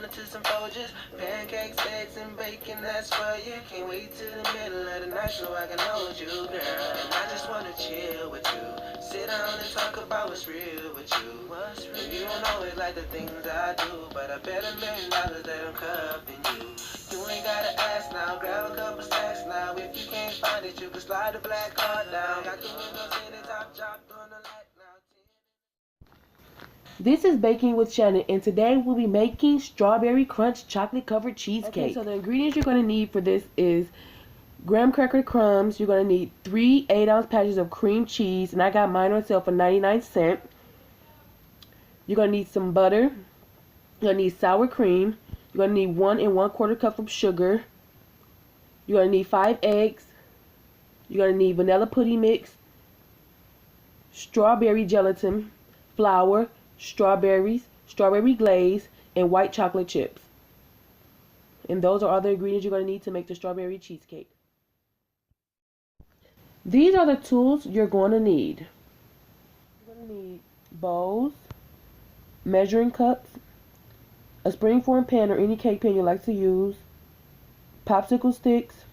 into some Folgers. Pancakes, eggs, and bacon, that's for you. Can't wait till the middle of the night so I can hold you, girl. And I just wanna chill with you. Sit down and talk about what's real with you. And you don't always like the things I do, but I bet $1,000,000 that I'm cuffing you. You ain't gotta ask now, grab a couple stacks now. If you can't find it, you can slide the black card down. Got the windows in the top drop on the light now. This is Baking with Shannon, and today we'll be making strawberry crunch chocolate covered cheesecake. Okay, so the ingredients you're going to need for this is graham cracker crumbs. You're going to need 3 8-ounce patches of cream cheese, and I got mine on sale for 99¢. You're going to need some butter. You're going to need sour cream. You're going to need 1 1/4 cup of sugar. You're going to need 5 eggs. You're going to need vanilla pudding mix, strawberry gelatin, flour, strawberries, strawberry glaze, and white chocolate chips. And those are all the ingredients you're going to need to make the strawberry cheesecake. These are the tools you're going to need. You're going to need bowls, measuring cups, a springform pan or any cake pan you like to use, popsicle sticks,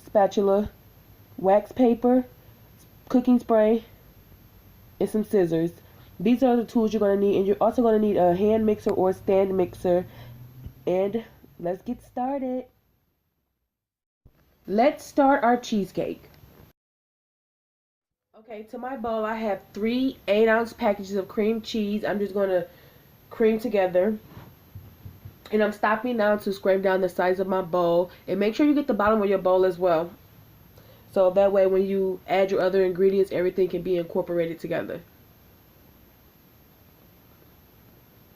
spatula, wax paper, cooking spray, and some scissors. These are the tools you're going to need, and you're also going to need a hand mixer or a stand mixer. And let's get started. Let's start our cheesecake. Okay, to my bowl I have 3 8-ounce packages of cream cheese. I'm just going to cream together. And I'm stopping now to scrape down the sides of my bowl. And make sure you get the bottom of your bowl as well. So that way when you add your other ingredients, everything can be incorporated together.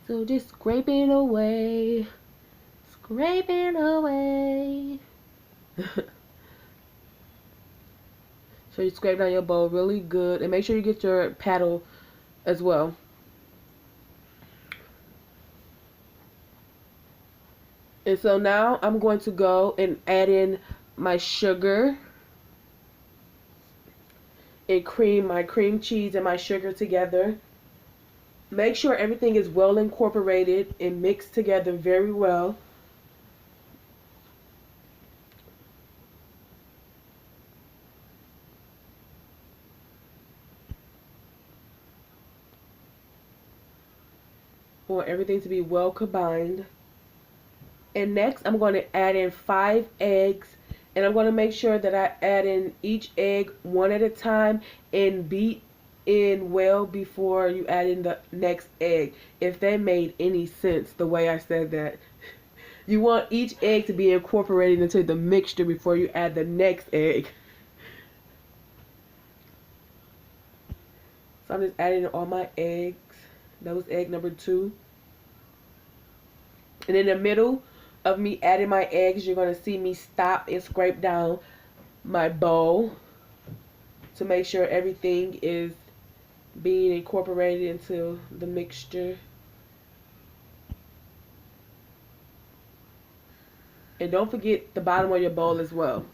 So just scraping away. Scraping away. So you scrape down your bowl really good. And make sure you get your paddle as well. And so now I'm going to go and add in my sugar and cream, my cream cheese and my sugar together. Make sure everything is well incorporated and mixed together very well. I want everything to be well combined. And next I'm going to add in 5 eggs. And I'm going to make sure that I add in each egg one at a time and beat in well before you add in the next egg. If that made any sense the way I said that. You want each egg to be incorporated into the mixture before you add the next egg. So I'm just adding all my eggs. That was egg number 2. And in the middle of me adding my eggs, you're going to see me stop and scrape down my bowl to make sure everything is being incorporated into the mixture. And don't forget the bottom of your bowl as well.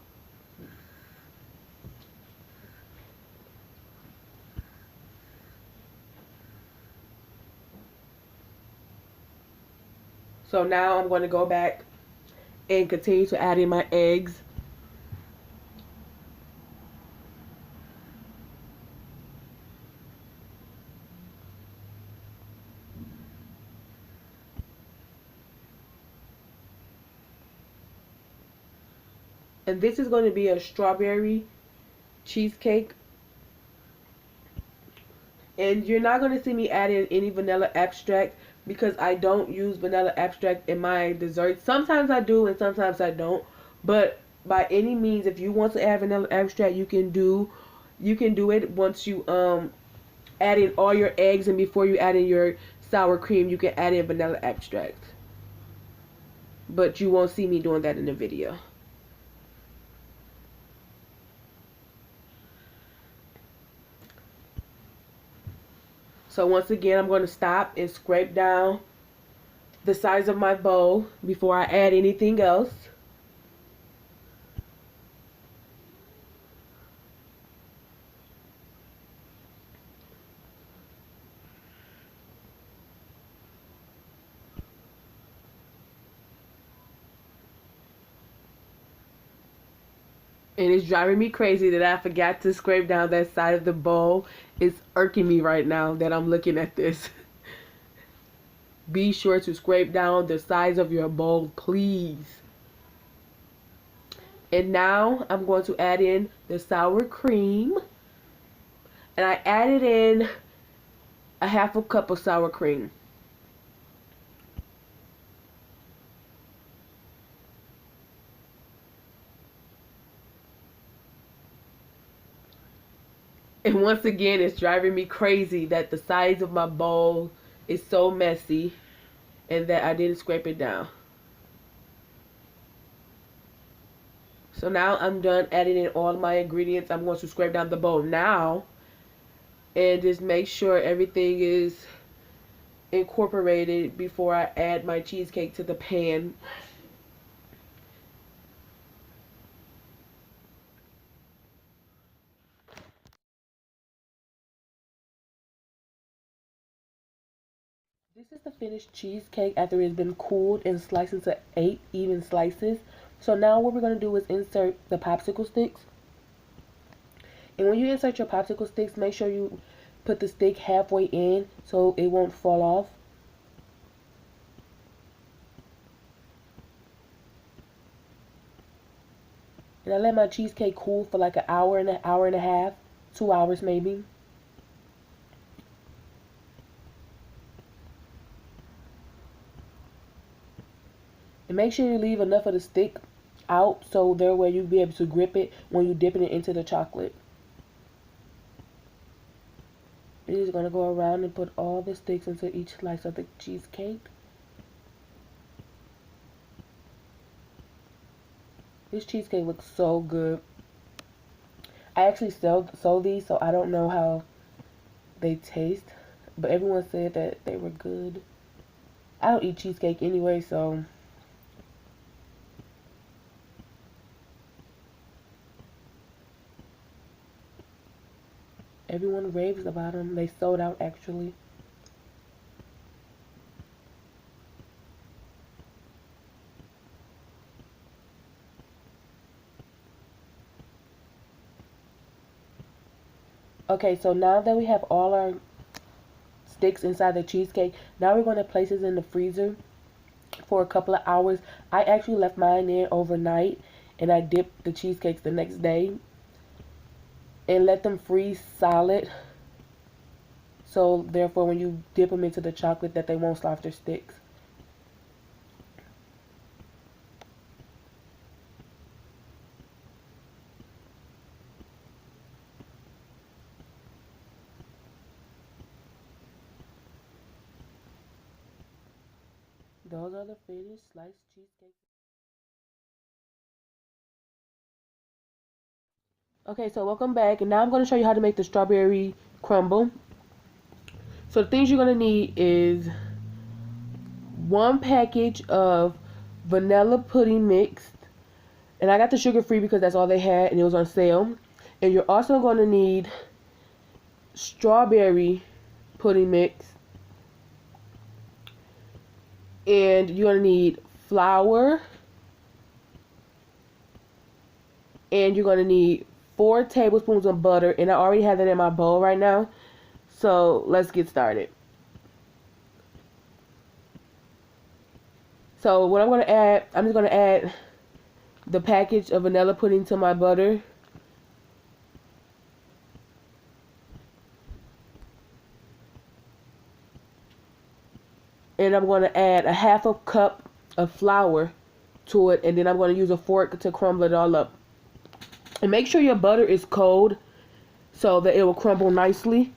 So now I'm going to go back and continue to add in my eggs. And this is going to be a strawberry cheesecake. And you're not going to see me add in any vanilla extract because I don't use vanilla extract in my desserts. Sometimes I do and sometimes I don't. But by any means, if you want to add vanilla extract, you can do it once you add in all your eggs, and before you add in your sour cream, you can add in vanilla extract. But you won't see me doing that in the video. So once again, I'm going to stop and scrape down the sides of my bowl before I add anything else. And it's driving me crazy that I forgot to scrape down that side of the bowl. It's irking me right now that I'm looking at this. Be sure to scrape down the sides of your bowl, please. And now I'm going to add in the sour cream. And I added in a half a cup of sour cream. And once again, it's driving me crazy that the sides of my bowl is so messy and that I didn't scrape it down. So now I'm done adding in all my ingredients. I'm going to scrape down the bowl now and just make sure everything is incorporated before I add my cheesecake to the pan. This is the finished cheesecake after it's been cooled and sliced into 8 even slices. So now what we're going to do is insert the popsicle sticks. And when you insert your popsicle sticks, make sure you put the stick halfway in so it won't fall off. And I let my cheesecake cool for like an hour and a half, 2 hours maybe. And make sure you leave enough of the stick out so that way you'll be able to grip it when you're dipping it into the chocolate. You're just going to go around and put all the sticks into each slice of the cheesecake. This cheesecake looks so good. I actually sold these, so I don't know how they taste. But everyone said that they were good. I don't eat cheesecake anyway, so everyone raves about them. They sold out actually. Okay, so now that we have all our sticks inside the cheesecake, now we're going to place it in the freezer for a couple of hours. I actually left mine in overnight and I dipped the cheesecakes the next day and let them freeze solid. So therefore when you dip them into the chocolate that they won't slide their sticks. Those are the finished sliced cheesecakes. Okay, so welcome back, and now I'm going to show you how to make the strawberry crumble. So the things you're going to need is 1 package of vanilla pudding mix, and I got the sugar free because that's all they had and it was on sale. And you're also going to need strawberry pudding mix, and you're going to need flour, and you're going to need 4 tablespoons of butter, and I already have that in my bowl right now. So let's get started. So what I'm going to add, I'm just going to add the package of vanilla pudding to my butter. And I'm going to add a half a cup of flour to it, and then I'm going to use a fork to crumble it all up. And make sure your butter is cold so that it will crumble nicely.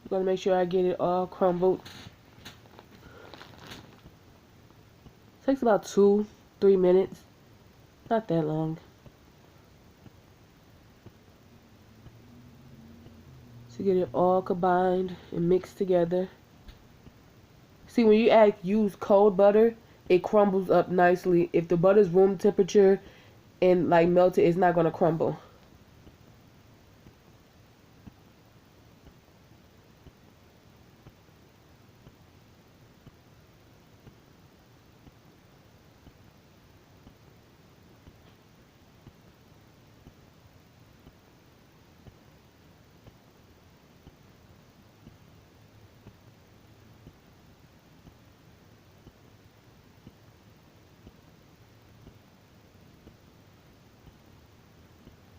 I'm gonna make sure I get it all crumbled. Takes about 2-3 minutes. Not that long. To get it all combined and mixed together. See, when you use cold butter, it crumbles up nicely. If the butter's room temperature and like melted, it's not gonna crumble.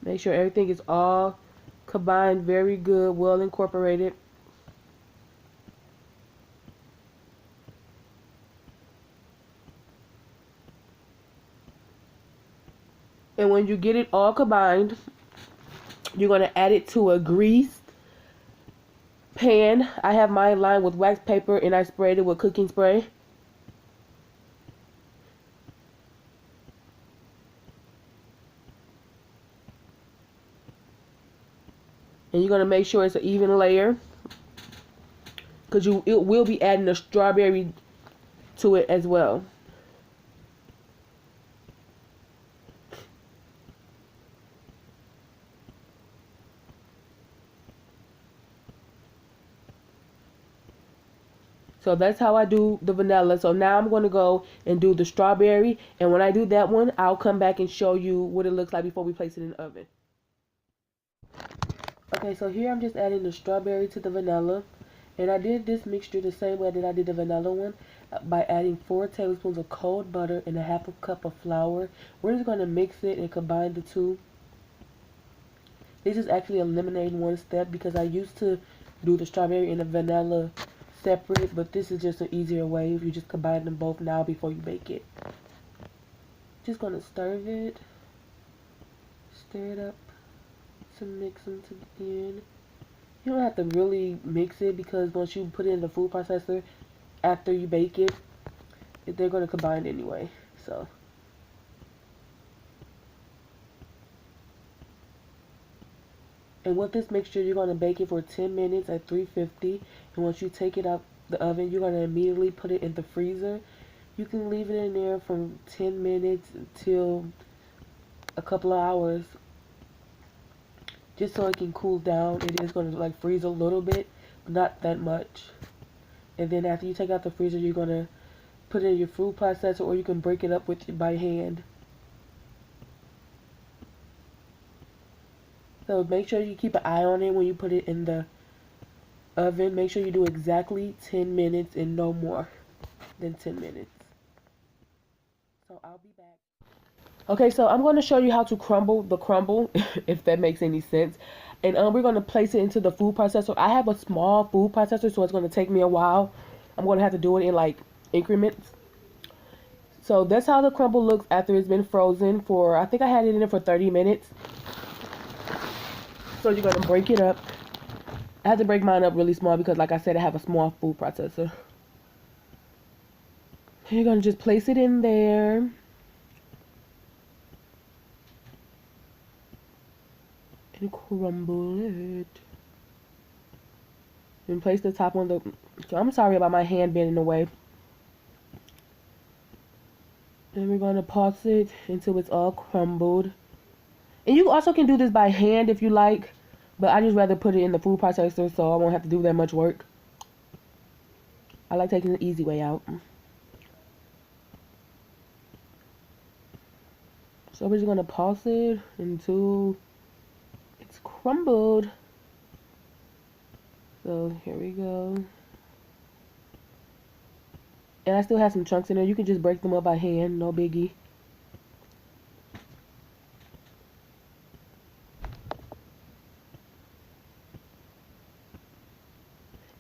Make sure everything is all combined very good, well incorporated. And when you get it all combined, you're going to add it to a greased pan. I have mine lined with wax paper and I sprayed it with cooking spray. And you're going to make sure it's an even layer, because it will be adding a strawberry to it as well. So that's how I do the vanilla. So now I'm going to go and do the strawberry. And when I do that one, I'll come back and show you what it looks like before we place it in the oven. Okay, so here I'm just adding the strawberry to the vanilla. And I did this mixture the same way that I did the vanilla one, by adding 4 tablespoons of cold butter and a half a cup of flour. We're just going to mix it and combine the two. This is actually eliminating one step, because I used to do the strawberry and the vanilla separate, but this is just an easier way if you just combine them both now before you bake it. Just going to stir it up to mix them together. You don't have to really mix it, because once you put it in the food processor after you bake it, they're going to combine anyway. So and with this mixture, you're going to bake it for 10 minutes at 350. And once you take it out the oven, you're going to immediately put it in the freezer. You can leave it in there from 10 minutes until a couple of hours, just so it can cool down. It is going to like freeze a little bit, but not that much. And then after you take out the freezer, you're going to put it in your food processor, or you can break it up by hand. So make sure you keep an eye on it when you put it in the oven. Make sure you do exactly 10 minutes and no more than 10 minutes. So I'll be back. Okay, so I'm going to show you how to crumble the crumble, if that makes any sense. And we're going to place it into the food processor. I have a small food processor, so it's going to take me a while. I'm going to have to do it in like increments. So that's how the crumble looks after it's been frozen for, I think I had it in there for 30 minutes. So you're going to break it up. I have to break mine up really small because, like I said, I have a small food processor. You're going to just place it in there. And crumble it. And place the top on the... I'm sorry about my hand being in the way. And we're going to pulse it until it's all crumbled. And you also can do this by hand if you like, but I just rather put it in the food processor so I won't have to do that much work. I like taking the easy way out. So we're just going to pulse it until it's crumbled. So here we go. And I still have some chunks in there. You can just break them up by hand, no biggie.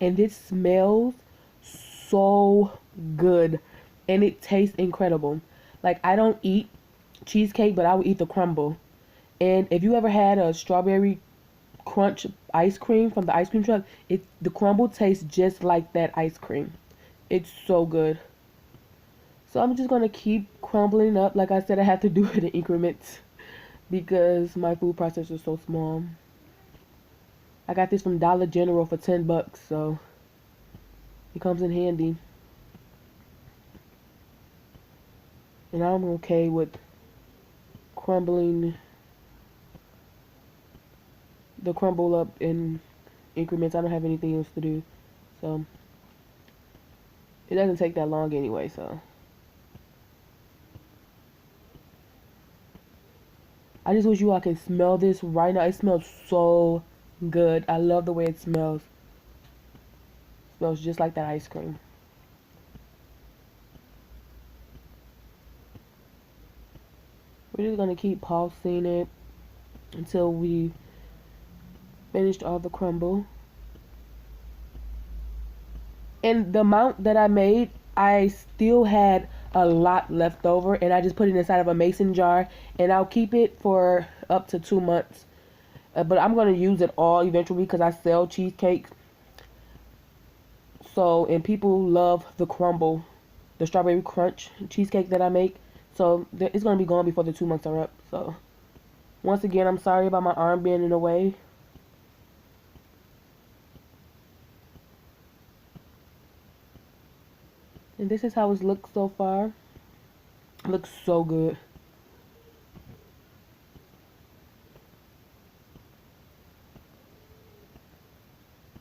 And this smells so good. And it tastes incredible. Like, I don't eat cheesecake, but I will eat the crumble. And if you ever had a strawberry crunch ice cream from the ice cream truck, the crumble tastes just like that ice cream. It's so good. So I'm just gonna keep crumbling up. Like I said, I have to do it in increments because my food processor is so small. I got this from Dollar General for $10, so it comes in handy. And I'm okay with crumbling the crumble up in increments. I don't have anything else to do, so it doesn't take that long anyway. So I just wish you all can smell this right now. It smells so good. I love the way it smells. It smells just like that ice cream. We're just gonna keep pulsing it until we finished all the crumble. And the amount that I made, I still had a lot left over, and I just put it inside of a mason jar, and I'll keep it for up to 2 months. But I'm going to use it all eventually because I sell cheesecakes. So, and people love the crumble, the strawberry crunch cheesecake that I make. So it's going to be gone before the 2 months are up. So once again, I'm sorry about my arm being in the way. And this is how it looks so far. It looks so good.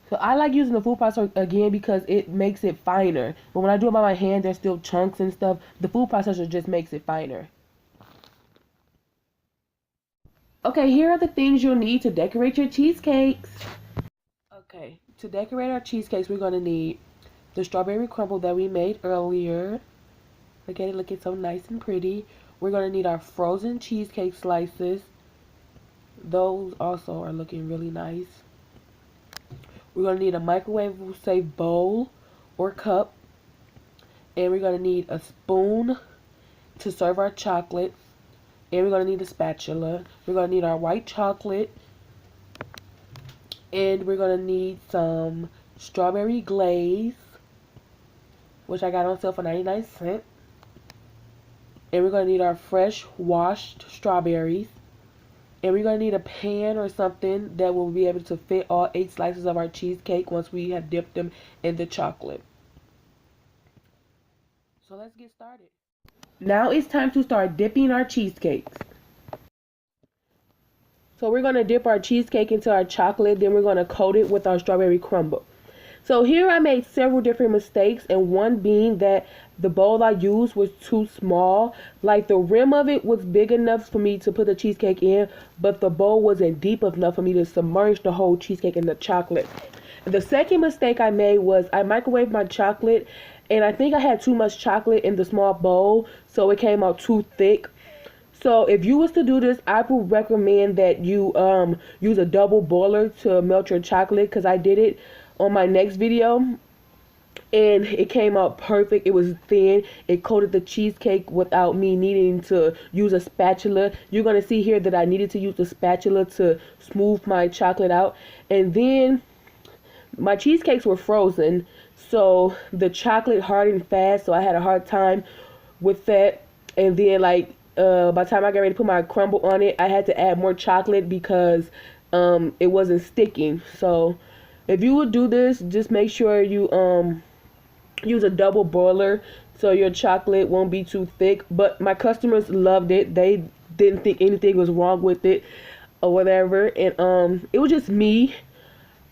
So I like using the food processor again because it makes it finer. But when I do it by my hand, there's still chunks and stuff. The food processor just makes it finer. Okay, here are the things you'll need to decorate your cheesecakes. Okay, to decorate our cheesecakes, we're going to need the strawberry crumble that we made earlier. Look at it looking so nice and pretty. We're going to need our frozen cheesecake slices. Those also are looking really nice. We're going to need a microwave-safe bowl or cup. And we're going to need a spoon to serve our chocolate. And we're going to need a spatula. We're going to need our white chocolate. And we're going to need some strawberry glaze, which I got on sale for 99 cents. And we're going to need our fresh washed strawberries. And we're going to need a pan or something that will be able to fit all 8 slices of our cheesecake once we have dipped them in the chocolate. So let's get started. Now it's time to start dipping our cheesecakes. So we're going to dip our cheesecake into our chocolate, then we're going to coat it with our strawberry crumble. So here I made several different mistakes, and one being that the bowl I used was too small. Like the rim of it was big enough for me to put the cheesecake in, but the bowl wasn't deep enough for me to submerge the whole cheesecake in the chocolate. The second mistake I made was I microwaved my chocolate, and I think I had too much chocolate in the small bowl, so it came out too thick. So if you was to do this, I would recommend that you use a double boiler to melt your chocolate, because I did it on my next video and it came out perfect. It was thin. It coated the cheesecake without me needing to use a spatula. You're going to see here that I needed to use the spatula to smooth my chocolate out. And then my cheesecakes were frozen, so the chocolate hardened fast, so I had a hard time with that. And then by the time I got ready to put my crumble on it, I had to add more chocolate because it wasn't sticking. So if you would do this, just make sure you use a double boiler so your chocolate won't be too thick. But my customers loved it. They didn't think anything was wrong with it or whatever. And it was just me.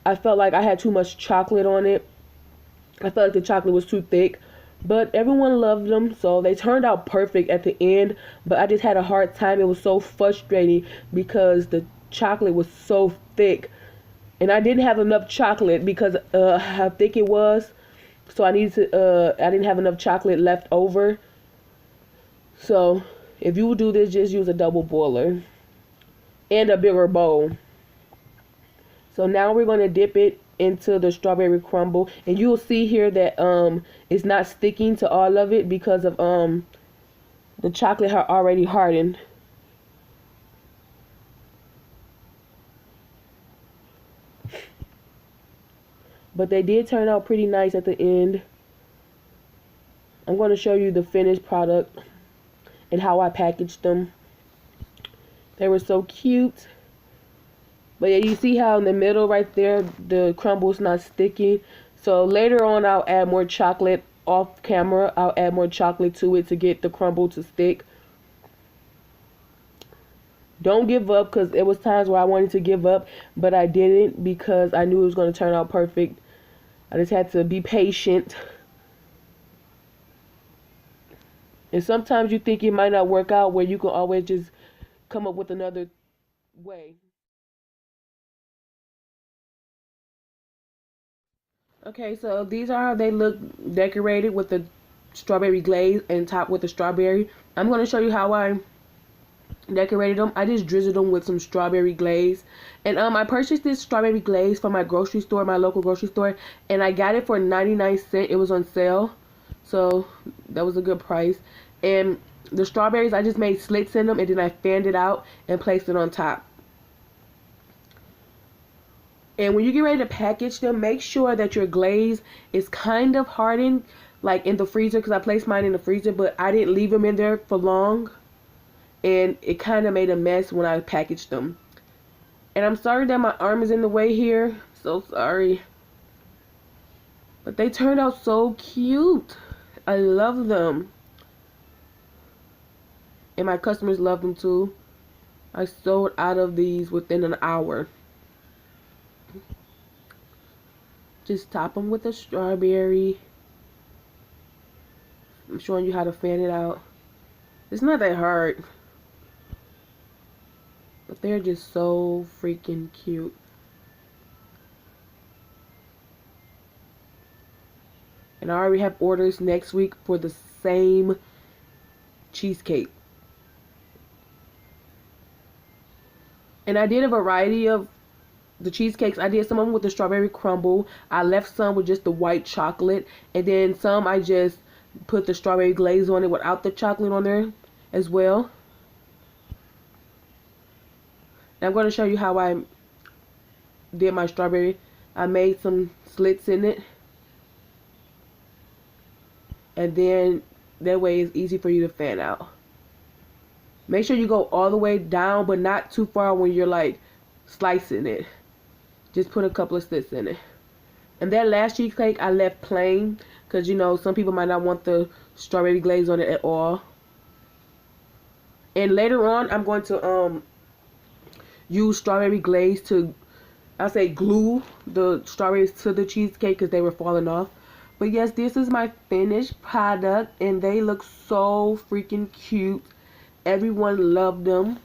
I felt like I had too much chocolate on it. I felt like the chocolate was too thick. But everyone loved them, so they turned out perfect at the end. But I just had a hard time. It was so frustrating because the chocolate was so thick. And I didn't have enough chocolate because how thick it was. So I didn't have enough chocolate left over. So if you would do this, just use a double boiler and a bigger bowl. So now we're going to dip it into the strawberry crumble, and you'll see here that it's not sticking to all of it because of the chocolate had already hardened. But they did turn out pretty nice at the end. I'm going to show you the finished product and how I packaged them. They were so cute. But yeah, you see how in the middle right there, the crumble is not sticking. So later on, I'll add more chocolate off camera. I'll add more chocolate to it to get the crumble to stick. Don't give up, because it was times where I wanted to give up, but I didn't because I knew it was going to turn out perfect. I just had to be patient. And sometimes you think it might not work out, where you can always just come up with another way. Okay, so these are how they look decorated with the strawberry glaze and topped with the strawberry. I'm going to show you how I decorated them. I just drizzled them with some strawberry glaze. And I purchased this strawberry glaze from my grocery store, my local grocery store. And I got it for 99 cents. It was on sale. So that was a good price. And the strawberries, I just made slits in them. And then I fanned it out and placed it on top. And when you get ready to package them, make sure that your glaze is kind of hardened, like in the freezer, because I placed mine in the freezer, but I didn't leave them in there for long. And it kind of made a mess when I packaged them. And I'm sorry that my arm is in the way here. So sorry. But they turned out so cute. I love them. And my customers love them too. I sold out of these within an hour. Just top them with a strawberry. I'm showing you how to fan it out. It's not that hard. But they're just so freaking cute. And I already have orders next week for the same cheesecake. And I did a variety of the cheesecakes. I did some of them with the strawberry crumble. I left some with just the white chocolate. And then some I just put the strawberry glaze on it without the chocolate on there as well. And I'm going to show you how I did my strawberry. I made some slits in it. And then that way it's easy for you to fan out. Make sure you go all the way down, but not too far when you're like slicing it. Just put a couple of slits in it. And that last cheesecake I left plain, because you know some people might not want the strawberry glaze on it at all. And later on I'm going to use strawberry glaze to, I'll say, glue the strawberries to the cheesecake because they were falling off. But yes, this is my finished product and they look so freaking cute. Everyone loved them.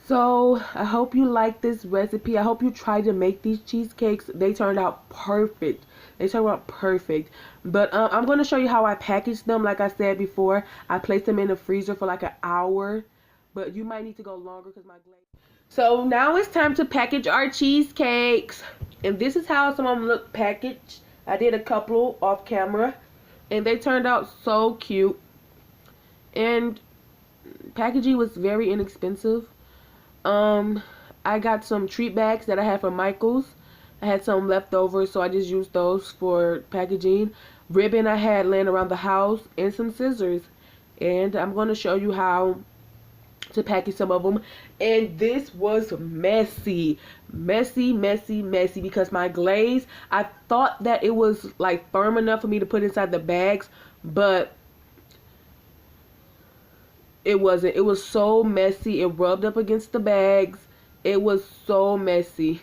So I hope you like this recipe. I hope you try to make these cheesecakes. They turned out perfect. They turned out perfect. But I'm going to show you how I packaged them. Like I said before, I placed them in the freezer for like an hour. But you might need to go longer because my glaze. So now it's time to package our cheesecakes. And this is how some of them look packaged. I did a couple off camera. And they turned out so cute. And packaging was very inexpensive. I got some treat bags that I had from Michael's. I had some left over, so I just used those for packaging. Ribbon I had laying around the house, and some scissors. And I'm going to show you how to package some of them. And this was messy. Messy, messy, messy. Because my glaze, I thought that it was like firm enough for me to put inside the bags. But it wasn't. It was so messy. It rubbed up against the bags. It was so messy.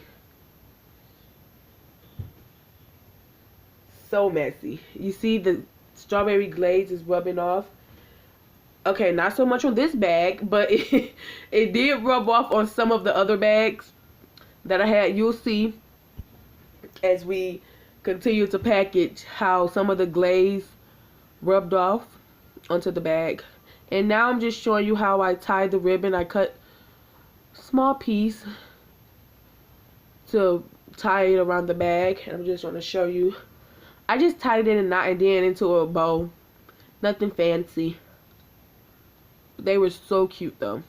So messy. You see the strawberry glaze is rubbing off. Okay, not so much on this bag, but it did rub off on some of the other bags that I had. You'll see as we continue to package how some of the glaze rubbed off onto the bag. And now I'm just showing you how I tied the ribbon. I cut a small piece to tie it around the bag. I'm just going to show you. I just tied it in a knot and then into a bow. Nothing fancy. They were so cute though.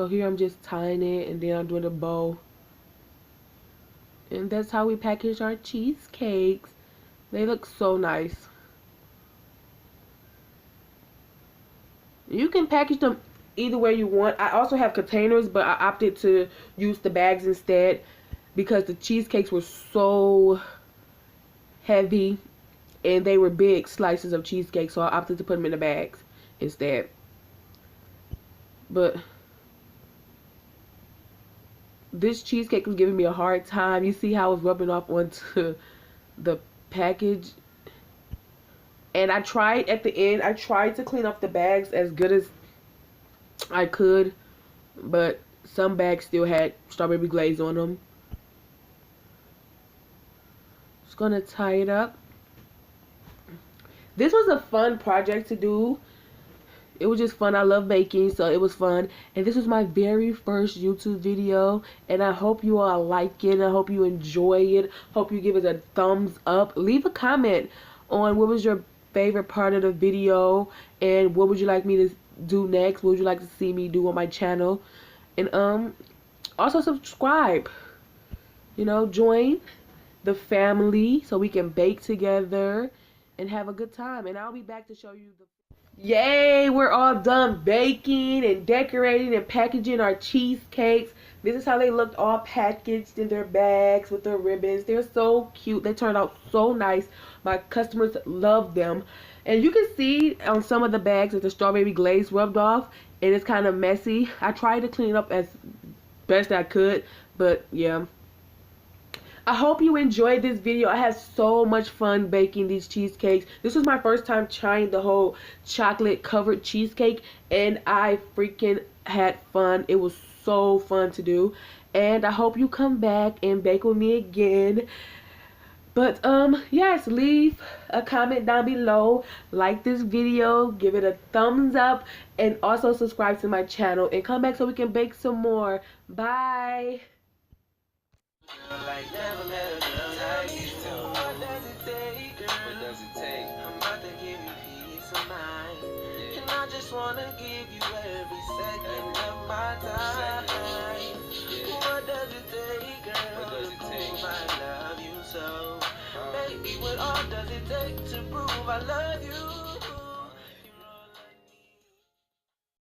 So here I'm just tying it, and then I'm doing a bow. And that's how we package our cheesecakes. They look so nice. You can package them either way you want. I also have containers, but I opted to use the bags instead because the cheesecakes were so heavy and they were big slices of cheesecake, so I opted to put them in the bags instead. But this cheesecake was giving me a hard time. You see how it's rubbing off onto the package. And I tried at the end, I tried to clean off the bags as good as I could, but some bags still had strawberry glaze on them. Just gonna tie it up. This was a fun project to do. It was just fun. I love baking, so it was fun. And this was my very first YouTube video, and I hope you all like it. I hope you enjoy it. Hope you give it a thumbs up. Leave a comment on what was your favorite part of the video, and what would you like me to do next. What would you like to see me do on my channel? And also subscribe. You know, join the family so we can bake together and have a good time. And I'll be back to show you the... Yay, we're all done baking and decorating and packaging our cheesecakes. This is how they looked, all packaged in their bags with their ribbons. They're so cute. They turned out so nice. My customers love them. And you can see on some of the bags that the strawberry glaze rubbed off, and it's kind of messy. I tried to clean it up as best I could, but yeah. I hope you enjoyed this video. I had so much fun baking these cheesecakes. This was my first time trying the whole chocolate covered cheesecake, and I freaking had fun. It was so fun to do, and I hope you come back and bake with me again. But yes, leave a comment down below, like this video, give it a thumbs up, and also subscribe to my channel and come back so we can bake some more. Bye. Like never met a girl like you. What does it take, girl? What does it take? I'm about to give you peace of mind. Yeah. And I just wanna give you every second of my time. Yeah. What does it take, girl? What does it take? I love you so. Baby, what all does it take to prove I love you?